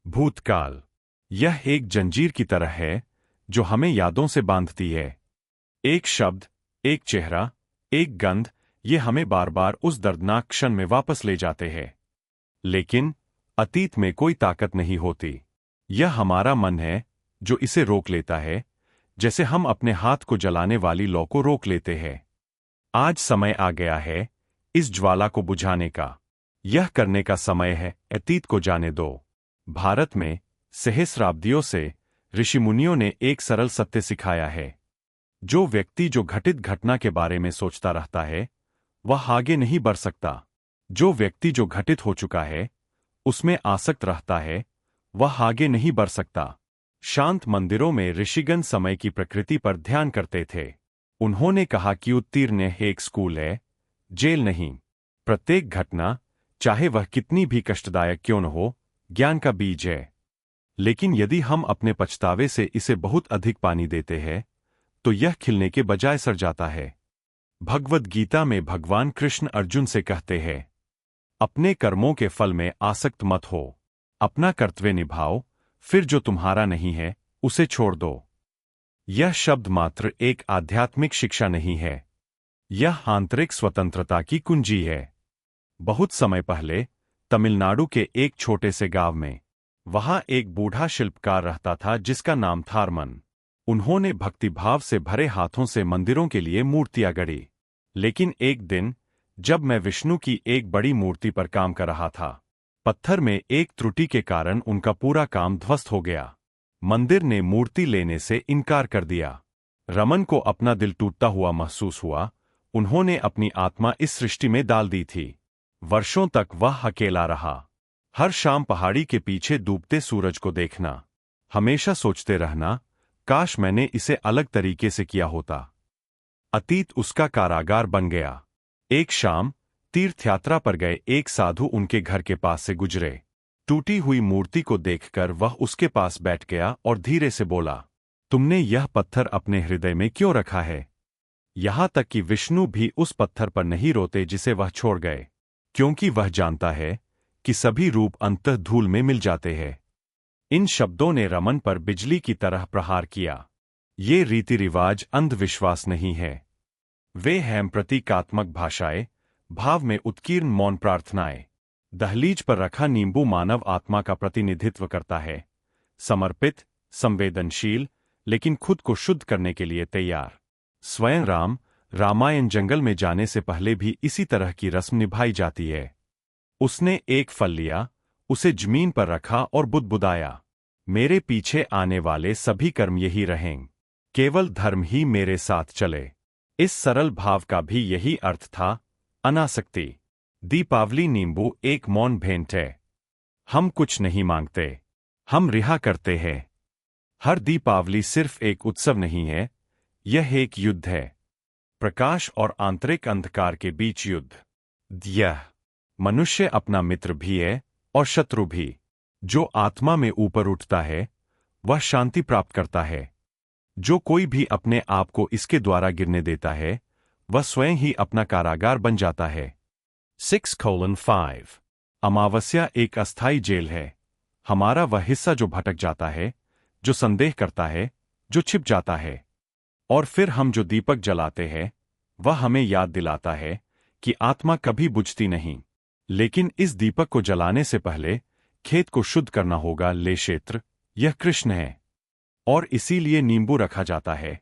भूतकाल। यह एक जंजीर की तरह है जो हमें यादों से बांधती है। एक शब्द, एक चेहरा, एक गंध, ये हमें बार बार उस दर्दनाक क्षण में वापस ले जाते हैं। लेकिन अतीत में कोई ताकत नहीं होती। यह हमारा मन है जो इसे रोक लेता है, जैसे हम अपने हाथ को जलाने वाली लौ को रोक लेते हैं। आज समय आ गया है इस ज्वाला को बुझाने का। यह करने का समय है अतीत को जाने दो। भारत में सहस्राब्दियों से ऋषिमुनियों ने एक सरल सत्य सिखाया है। जो व्यक्ति जो घटित घटना के बारे में सोचता रहता है वह आगे नहीं बढ़ सकता। जो व्यक्ति जो घटित हो चुका है उसमें आसक्त रहता है वह आगे नहीं बढ़ सकता। शांत मंदिरों में ऋषिगण समय की प्रकृति पर ध्यान करते थे। उन्होंने कहा कि उत्तीर्ण एक स्कूल है, जेल नहीं। प्रत्येक घटना, चाहे वह कितनी भी कष्टदायक क्यों न हो, ज्ञान का बीज है। लेकिन यदि हम अपने पछतावे से इसे बहुत अधिक पानी देते हैं तो यह खिलने के बजाय सड़ जाता है। भगवद गीता में भगवान कृष्ण अर्जुन से कहते हैं, अपने कर्मों के फल में आसक्त मत हो। अपना कर्तव्य निभाओ, फिर जो तुम्हारा नहीं है उसे छोड़ दो। यह शब्द मात्र एक आध्यात्मिक शिक्षा नहीं है, यह आंतरिक स्वतंत्रता की कुंजी है। बहुत समय पहले तमिलनाडु के एक छोटे से गांव में वहां एक बूढ़ा शिल्पकार रहता था जिसका नाम था रमन। उन्होंने भक्तिभाव से भरे हाथों से मंदिरों के लिए मूर्तियां गढ़ी। लेकिन एक दिन जब मैं विष्णु की एक बड़ी मूर्ति पर काम कर रहा था, पत्थर में एक त्रुटि के कारण उनका पूरा काम ध्वस्त हो गया। मंदिर ने मूर्ति लेने से इनकार कर दिया। रमन को अपना दिल टूटता हुआ महसूस हुआ। उन्होंने अपनी आत्मा इस सृष्टि में डाल दी थी। वर्षों तक वह अकेला रहा। हर शाम पहाड़ी के पीछे डूबते सूरज को देखना, हमेशा सोचते रहना, काश मैंने इसे अलग तरीके से किया होता। अतीत उसका कारागार बन गया। एक शाम तीर्थयात्रा पर गए एक साधु उनके घर के पास से गुजरे। टूटी हुई मूर्ति को देखकर वह उसके पास बैठ गया और धीरे से बोला, तुमने यह पत्थर अपने हृदय में क्यों रखा है? यहां तक कि विष्णु भी उस पत्थर पर नहीं रोते जिसे वह छोड़ गए, क्योंकि वह जानता है कि सभी रूप अंततः धूल में मिल जाते हैं। इन शब्दों ने रमन पर बिजली की तरह प्रहार किया। ये रीति रिवाज अंधविश्वास नहीं है, वे हैं प्रतीकात्मक भाषाएं, भाव में उत्कीर्ण मौन प्रार्थनाएं। दहलीज पर रखा नींबू मानव आत्मा का प्रतिनिधित्व करता है, समर्पित, संवेदनशील, लेकिन खुद को शुद्ध करने के लिए तैयार। स्वयं रामायण जंगल में जाने से पहले भी इसी तरह की रस्म निभाई जाती है। उसने एक फल लिया, उसे जमीन पर रखा और बुदबुदाया, मेरे पीछे आने वाले सभी कर्म यही रहें, केवल धर्म ही मेरे साथ चले। इस सरल भाव का भी यही अर्थ था, अनासक्ति। दीपावली नींबू एक मौन भेंट है। हम कुछ नहीं मांगते, हम रिहा करते हैं। हर दीपावली सिर्फ एक उत्सव नहीं है, यह एक युद्ध है, प्रकाश और आंतरिक अंधकार के बीच युद्ध। यह मनुष्य अपना मित्र भी है और शत्रु भी। जो आत्मा में ऊपर उठता है वह शांति प्राप्त करता है। जो कोई भी अपने आप को इसके द्वारा गिरने देता है वह स्वयं ही अपना कारागार बन जाता है। 6:5 अमावस्या एक अस्थायी जेल है। हमारा वह हिस्सा जो भटक जाता है, जो संदेह करता है, जो छिप जाता है। और फिर हम जो दीपक जलाते हैं वह हमें याद दिलाता है कि आत्मा कभी बुझती नहीं। लेकिन इस दीपक को जलाने से पहले खेत को शुद्ध करना होगा। ले क्षेत्र, यह कृष्ण है और इसीलिए नींबू रखा जाता है।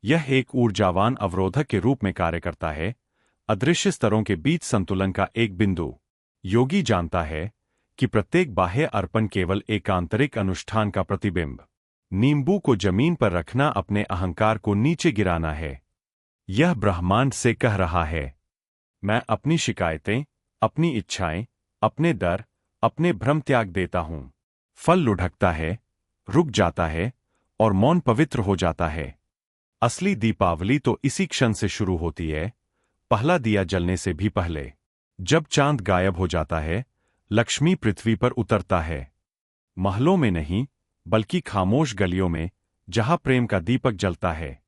यह एक ऊर्जावान अवरोधक के रूप में कार्य करता है, अदृश्य स्तरों के बीच संतुलन का एक बिंदु। योगी जानता है कि प्रत्येक बाह्य अर्पण केवल एक आंतरिक अनुष्ठान का प्रतिबिंब। नींबू को जमीन पर रखना अपने अहंकार को नीचे गिराना है। यह ब्रह्मांड से कह रहा है, मैं अपनी शिकायतें, अपनी इच्छाएं, अपने डर, अपने भ्रम त्याग देता हूं। फल लुढ़कता है, रुक जाता है और मौन पवित्र हो जाता है। असली दीपावली तो इसी क्षण से शुरू होती है, पहला दिया जलने से भी पहले। जब चांद गायब हो जाता है, लक्ष्मी पृथ्वी पर उतरता है। महलों में नहीं, बल्कि खामोश गलियों में, जहां प्रेम का दीपक जलता है।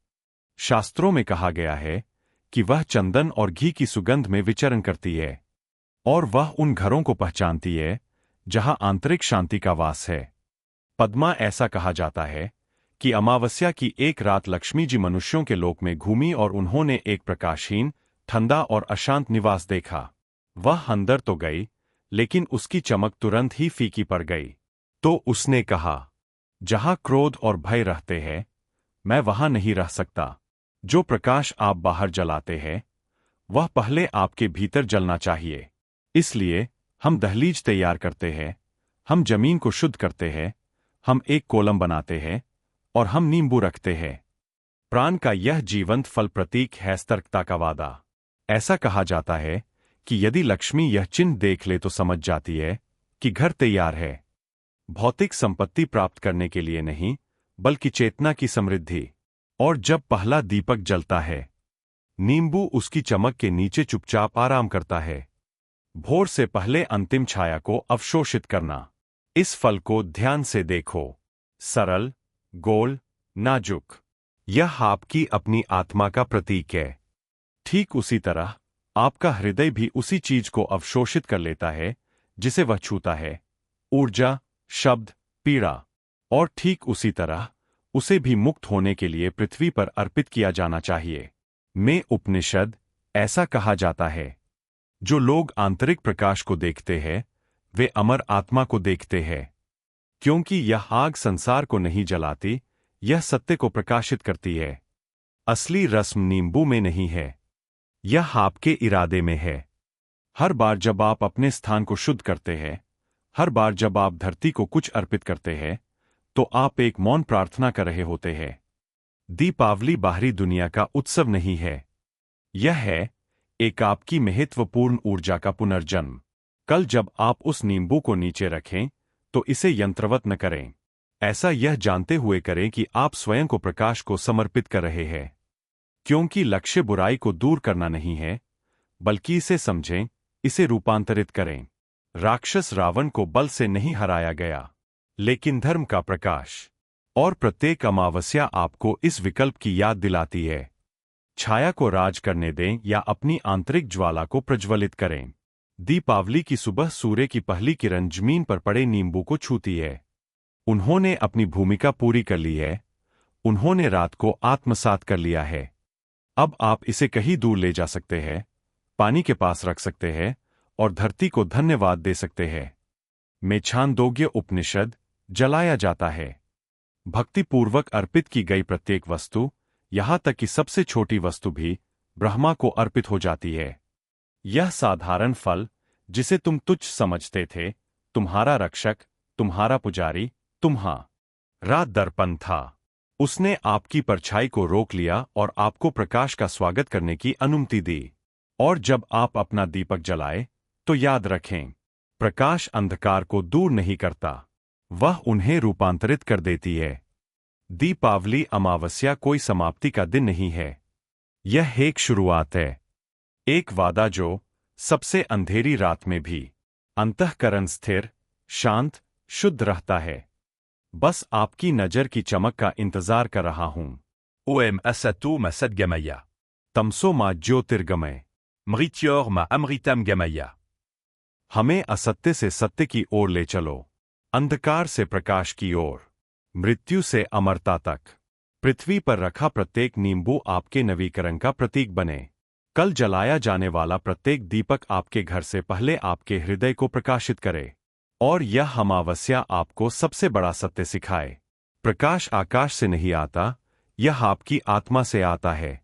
शास्त्रों में कहा गया है कि वह चंदन और घी की सुगंध में विचरण करती है और वह उन घरों को पहचानती है जहां आंतरिक शांति का वास है। पद्मा, ऐसा कहा जाता है कि अमावस्या की एक रात लक्ष्मी जी मनुष्यों के लोक में घूमी और उन्होंने एक प्रकाशहीन, ठंडा और अशांत निवास देखा। वह अंदर तो गई, लेकिन उसकी चमक तुरंत ही फीकी पड़ गई। तो उसने कहा, जहां क्रोध और भय रहते हैं, मैं वहां नहीं रह सकता। जो प्रकाश आप बाहर जलाते हैं, वह पहले आपके भीतर जलना चाहिए। इसलिए हम दहलीज तैयार करते हैं, हम जमीन को शुद्ध करते हैं, हम एक कोलम बनाते हैं और हम नींबू रखते हैं। प्राण का यह जीवंत फल प्रतीक है सतर्कता का वादा। ऐसा कहा जाता है कि यदि लक्ष्मी यह चिन्ह देख ले तो समझ जाती है कि घर तैयार है। भौतिक संपत्ति प्राप्त करने के लिए नहीं, बल्कि चेतना की समृद्धि। और जब पहला दीपक जलता है, नींबू उसकी चमक के नीचे चुपचाप आराम करता है। भोर से पहले अंतिम छाया को अवशोषित करना। इस फल को ध्यान से देखो। सरल, गोल, नाजुक। यह आपकी अपनी आत्मा का प्रतीक है। ठीक उसी तरह आपका हृदय भी उसी चीज को अवशोषित कर लेता है जिसे वह छूता है। ऊर्जा, शब्द, पीड़ा। और ठीक उसी तरह उसे भी मुक्त होने के लिए पृथ्वी पर अर्पित किया जाना चाहिए। में उपनिषद ऐसा कहा जाता है, जो लोग आंतरिक प्रकाश को देखते हैं, वे अमर आत्मा को देखते हैं। क्योंकि यह आग संसार को नहीं जलाती, यह सत्य को प्रकाशित करती है। असली रस्म नींबू में नहीं है, यह आपके इरादे में है। हर बार जब आप अपने स्थान को शुद्ध करते हैं, हर बार जब आप धरती को कुछ अर्पित करते हैं, तो आप एक मौन प्रार्थना कर रहे होते हैं। दीपावली बाहरी दुनिया का उत्सव नहीं है, यह है एक आपकी महत्वपूर्ण ऊर्जा का पुनर्जन्म। कल जब आप उस नींबू को नीचे रखें, तो इसे यंत्रवत न करें। ऐसा यह जानते हुए करें कि आप स्वयं को प्रकाश को समर्पित कर रहे हैं। क्योंकि लक्ष्य बुराई को दूर करना नहीं है, बल्कि इसे समझें, इसे रूपांतरित करें। राक्षस रावण को बल से नहीं हराया गया, लेकिन धर्म का प्रकाश। और प्रत्येक अमावस्या आपको इस विकल्प की याद दिलाती है। छाया को राज करने दें या अपनी आंतरिक ज्वाला को प्रज्वलित करें। दीपावली की सुबह सूर्य की पहली किरण जमीन पर पड़े नींबू को छूती है। उन्होंने अपनी भूमिका पूरी कर ली है, उन्होंने रात को आत्मसात कर लिया है। अब आप इसे कहीं दूर ले जा सकते हैं, पानी के पास रख सकते हैं और धरती को धन्यवाद दे सकते हैं। में छांदोग्य उपनिषद जलाया जाता है। भक्तिपूर्वक अर्पित की गई प्रत्येक वस्तु, यहां तक कि सबसे छोटी वस्तु भी, ब्रह्मा को अर्पित हो जाती है। यह साधारण फल, जिसे तुम तुच्छ समझते थे, तुम्हारा रक्षक, तुम्हारा पुजारी, तुम्हारा दर्पण था। उसने आपकी परछाई को रोक लिया और आपको प्रकाश का स्वागत करने की अनुमति दी। और जब आप अपना दीपक जलाए, तो याद रखें, प्रकाश अंधकार को दूर नहीं करता, वह उन्हें रूपांतरित कर देती है। दीपावली अमावस्या कोई समाप्ति का दिन नहीं है, यह एक शुरुआत है। एक वादा जो सबसे अंधेरी रात में भी अंतःकरण स्थिर, शांत, शुद्ध रहता है। बस आपकी नजर की चमक का इंतजार कर रहा हूं। Om asato ma sadgamaya. तमसो मा ज्योतिर्गमय। Mrityor ma amritam gamaya. हमें असत्य से सत्य की ओर ले चलो, अंधकार से प्रकाश की ओर, मृत्यु से अमरता तक। पृथ्वी पर रखा प्रत्येक नींबू आपके नवीकरण का प्रतीक बने। कल जलाया जाने वाला प्रत्येक दीपक आपके घर से पहले आपके हृदय को प्रकाशित करे। और यह अमावस्या आपको सबसे बड़ा सत्य सिखाए। प्रकाश आकाश से नहीं आता, यह आपकी आत्मा से आता है।